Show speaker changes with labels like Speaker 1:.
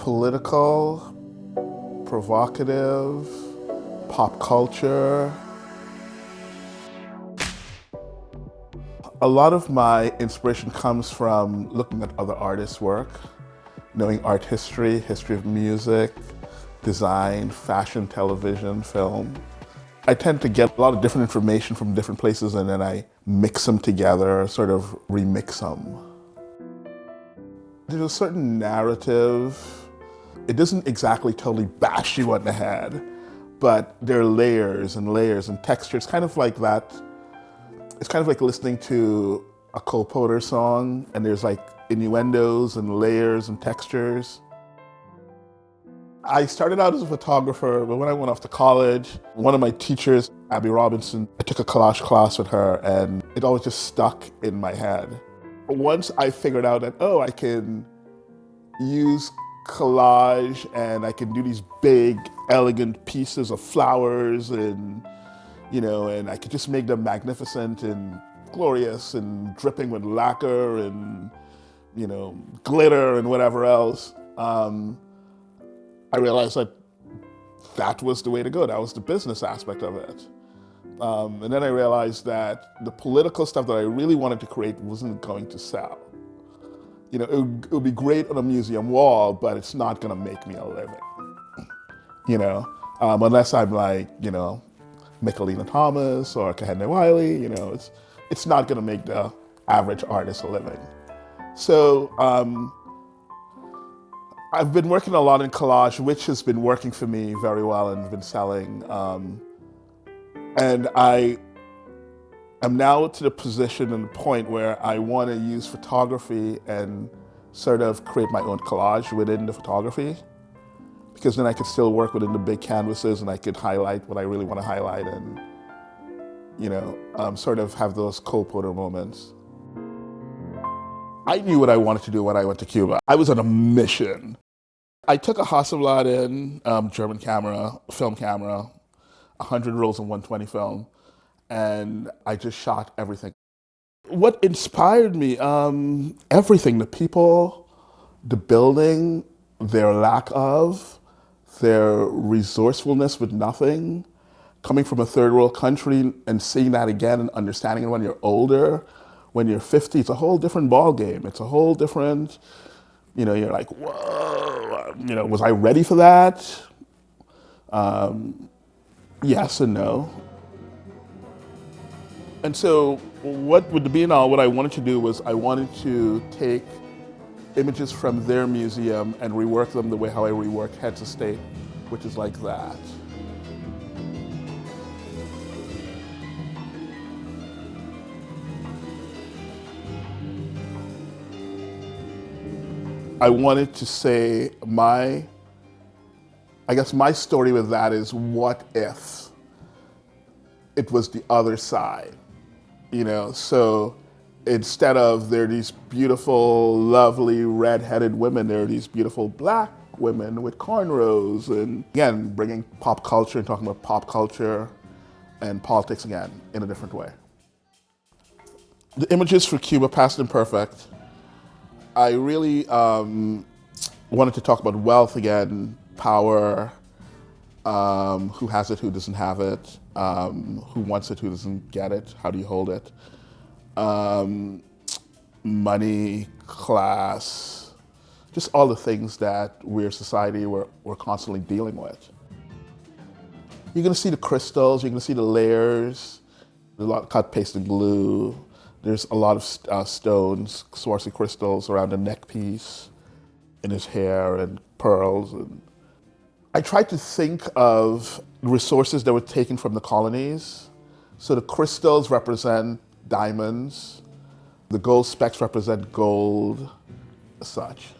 Speaker 1: Political, provocative, pop culture. A lot of my inspiration comes from looking at other artists' work, knowing art history, history of music, design, fashion, television, film. I tend to get a lot of different information from different places and then I mix them together, sort of remix them. There's a certain narrative. It doesn't exactly totally bash you on the head, but there are layers and layers and textures, kind of like that. It's kind of like listening to a Cole Porter song and there's like innuendos and layers and textures. I started out as a photographer, but when I went off to college, one of my teachers, Abby Robinson, I took a collage class with her and it always just stuck in my head. Once I figured out that, oh, I can use collage and I can do these big, elegant pieces of flowers and and I could just make them magnificent and glorious and dripping with lacquer and, glitter and whatever else. I realized that was the way to go. That was the business aspect of it. And then I realized that the political stuff that I really wanted to create wasn't going to sell. It would be great on a museum wall, but it's not going to make me a living. Unless I'm like, Michelina Thomas or Kehinde Wiley, it's not going to make the average artist a living. So I've been working a lot in collage, which has been working for me very well and been selling. And I am now to the position and the point where I want to use photography and sort of create my own collage within the photography. Because then I could still work within the big canvases and I could highlight what I really want to highlight and, sort of have those Cole Porter moments. I knew what I wanted to do when I went to Cuba. I was on a mission. I took a Hasselblad German camera, film camera, 100 rolls of 120 film, and I just shot everything. What inspired me? Everything, the people, the building, their lack of, their resourcefulness with nothing, coming from a third world country and seeing that again and understanding it when you're older, when you're 50, it's a whole different ball game. It's a whole different, you're like, whoa, was I ready for that? Yes and no. And so with the Biennale, what I wanted to do was I wanted to take images from their museum and rework them the way how I rework Heads of State, which is like that. I wanted to say my story with that is what if it was the other side, so instead of there are these beautiful, lovely, red-headed women, there are these beautiful black women with cornrows. And again, bringing pop culture and talking about pop culture and politics again in a different way. The images for Cuba, Past and Perfect, I really wanted to talk about wealth again, power, who has it, who doesn't have it, who wants it, who doesn't get it, how do you hold it. Money, class, just all the things that we're society, we're constantly dealing with. You're gonna see the crystals, you're gonna see the layers, there's a lot of cut, paste, and glue. There's a lot of stones, Swarovski crystals around the neck piece, in his hair, and pearls. And I tried to think of resources that were taken from the colonies. So the crystals represent diamonds, the gold specks represent gold, as such.